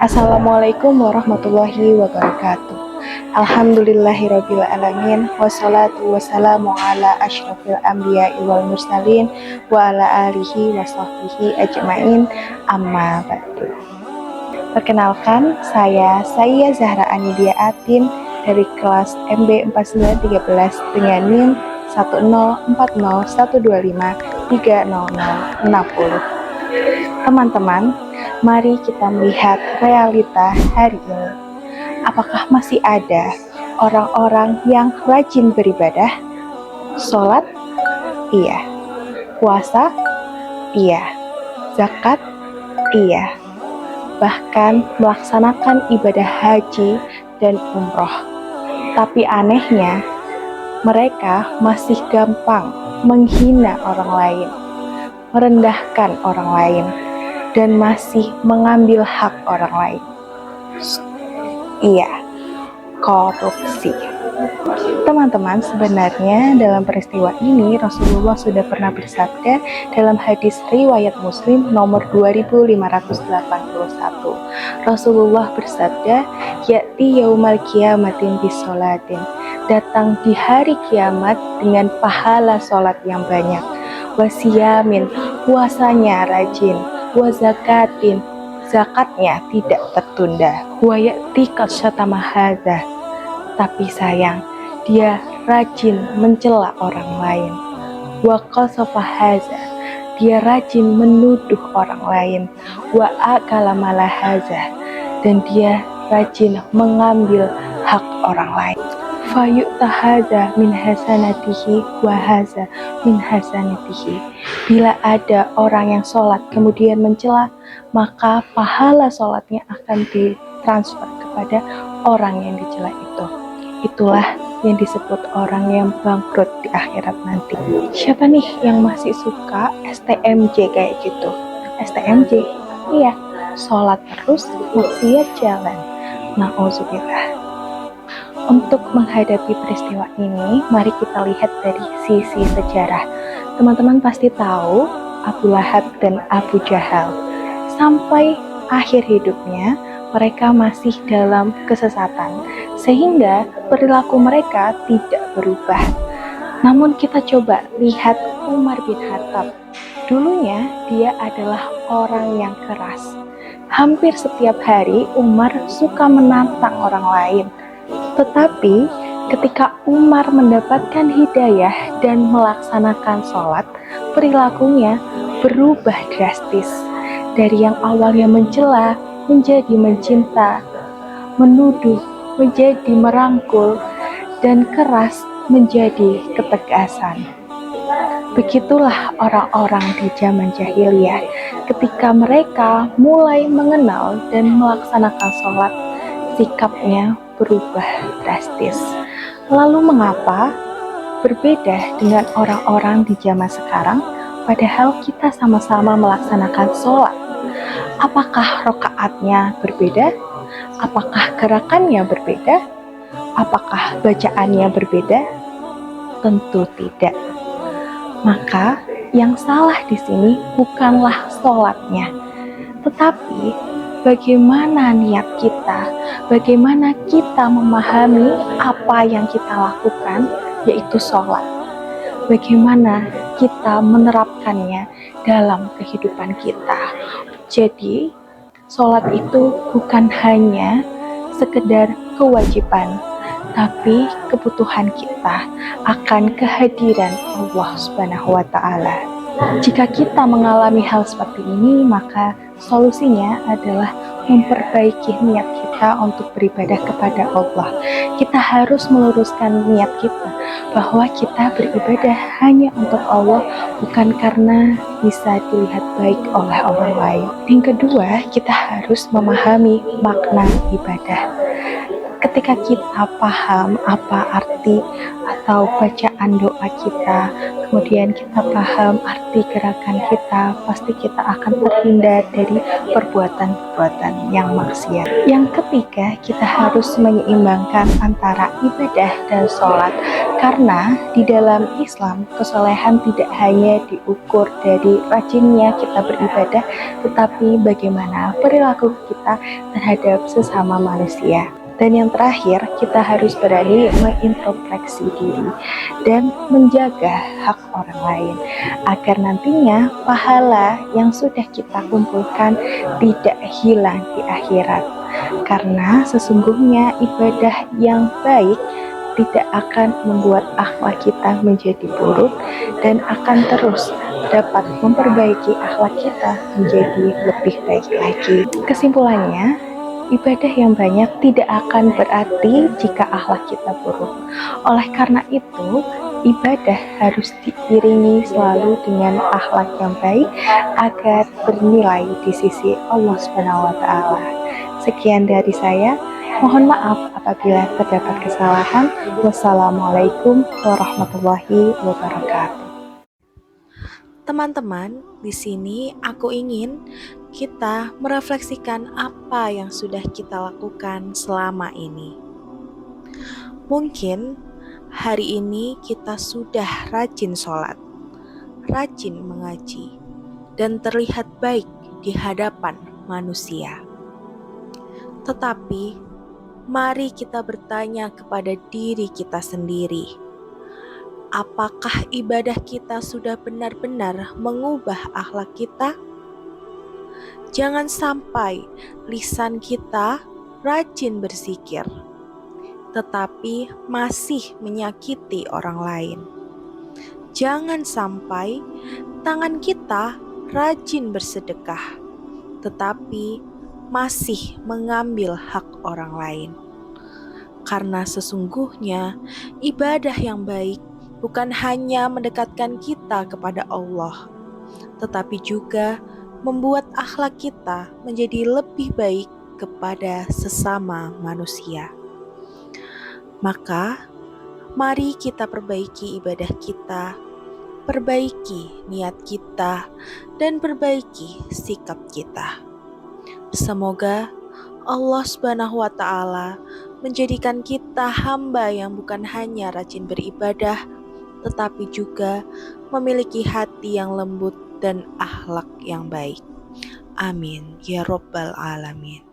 Assalamualaikum warahmatullahi wabarakatuh. Alhamdulillahirrabbilalamin. Wassalatu wassalamu ala ashrafil anbiya wal mursalin wa ala alihi wa sahbihi ajma'in, amma ba'du. Perkenalkan, saya Zahra Anidia Atin dari kelas MB 4913 dengan NIM 10401253060. Teman-teman, mari kita melihat realita hari ini. Apakah masih ada orang-orang yang rajin beribadah? Sholat? Iya. Puasa? Iya. Zakat? Iya. Bahkan melaksanakan ibadah haji dan umroh. Tapi anehnya, mereka masih gampang menghina orang lain, merendahkan orang lain, dan masih mengambil hak orang lain. Iya, korupsi. Teman-teman, sebenarnya dalam peristiwa ini Rasulullah sudah pernah bersabda dalam hadis riwayat Muslim nomor 2581. Rasulullah bersabda, "Ya'ti yaumal qiyamatin bisolatin." Datang di hari kiamat dengan pahala sholat yang banyak. Wasiyamin, puasanya rajin. Wazakatin, zakatnya tidak tertunda. Wayati kasyatama hadza, tapi sayang, dia rajin mencela orang lain. Wa qasafa hadza, dia rajin menuduh orang lain. Wa akala mala hadza, dan dia rajin mengambil hak orang lain. Fayu'ta hadza min hasanatihi wa hadza min hasanatihi. Bila ada orang yang sholat kemudian mencela, maka pahala sholatnya akan ditransfer kepada orang yang dicela itu. Itulah yang disebut orang yang bangkrut di akhirat nanti. Siapa nih yang masih suka STMJ kayak gitu? STMJ? Iya, sholat terus, maksiat jalan. Na'udzubillah. Untuk menghadapi peristiwa ini, mari kita lihat dari sisi sejarah. Teman-teman pasti tahu Abu Lahab dan Abu Jahal. Sampai akhir hidupnya, mereka masih dalam kesesatan, sehingga perilaku mereka tidak berubah. Namun kita coba lihat Umar bin Khattab. Dulunya dia adalah orang yang keras. Hampir setiap hari Umar suka menantang orang lain. Tetapi ketika Umar mendapatkan hidayah dan melaksanakan sholat, perilakunya berubah drastis. Dari yang awalnya mencela, menjadi mencinta, menuduh, menjadi merangkul, dan keras menjadi ketegasan. Begitulah orang-orang di zaman jahiliyah. Ketika mereka mulai mengenal dan melaksanakan sholat, sikapnya berubah drastis. Lalu mengapa berbeda dengan orang-orang di zaman sekarang, padahal kita sama-sama melaksanakan sholat? Apakah rakaatnya berbeda? Apakah gerakannya berbeda? Apakah bacaannya berbeda? Tentu tidak. Maka yang salah di sini bukanlah sholatnya, tetapi bagaimana niat kita, bagaimana kita memahami apa yang kita lakukan, yaitu sholat. Bagaimana kita menerapkannya dalam kehidupan kita. Jadi, sholat itu bukan hanya sekedar kewajiban, tapi kebutuhan kita akan kehadiran Allah Subhanahu wa Ta'ala. Jika kita mengalami hal seperti ini, maka solusinya adalah memperbaiki niat kita untuk beribadah kepada Allah. Kita harus meluruskan niat kita bahwa kita beribadah hanya untuk Allah, bukan karena bisa dilihat baik oleh orang lain. Yang kedua, kita harus memahami makna ibadah. Ketika kita paham apa arti atau bacaan doa kita, kemudian kita paham arti gerakan kita, pasti kita akan terhindar dari perbuatan-perbuatan yang maksiat. Yang ketiga, kita harus menyeimbangkan antara ibadah dan sholat, karena di dalam Islam kesolehan tidak hanya diukur dari rajinnya kita beribadah, tetapi bagaimana perilaku kita terhadap sesama manusia. Dan yang terakhir, kita harus berani mengintrospeksi diri dan menjaga hak orang lain, agar nantinya pahala yang sudah kita kumpulkan tidak hilang di akhirat. Karena sesungguhnya ibadah yang baik tidak akan membuat akhlak kita menjadi buruk, dan akan terus dapat memperbaiki akhlak kita menjadi lebih baik lagi. Kesimpulannya, ibadah yang banyak tidak akan berarti jika akhlak kita buruk. Oleh karena itu, ibadah harus diiringi selalu dengan akhlak yang baik agar bernilai di sisi Allah SWT. Sekian dari saya. Mohon maaf apabila terdapat kesalahan. Wassalamualaikum warahmatullahi wabarakatuh. Teman-teman, di sini aku ingin kita merefleksikan apa yang sudah kita lakukan selama ini. Mungkin hari ini kita sudah rajin sholat, rajin mengaji, dan terlihat baik di hadapan manusia. Tetapi, mari kita bertanya kepada diri kita sendiri. Apakah ibadah kita sudah benar-benar mengubah akhlak kita? Jangan sampai lisan kita rajin berzikir, tetapi masih menyakiti orang lain. Jangan sampai tangan kita rajin bersedekah, tetapi masih mengambil hak orang lain. Karena sesungguhnya ibadah yang baik bukan hanya mendekatkan kita kepada Allah, tetapi juga membuat akhlak kita menjadi lebih baik kepada sesama manusia. Maka, mari kita perbaiki ibadah kita, perbaiki niat kita, dan perbaiki sikap kita. Semoga Allah Subhanahu wa Ta'ala menjadikan kita hamba yang bukan hanya rajin beribadah, tetapi juga memiliki hati yang lembut dan akhlak yang baik. Amin ya Rabbal Alamin.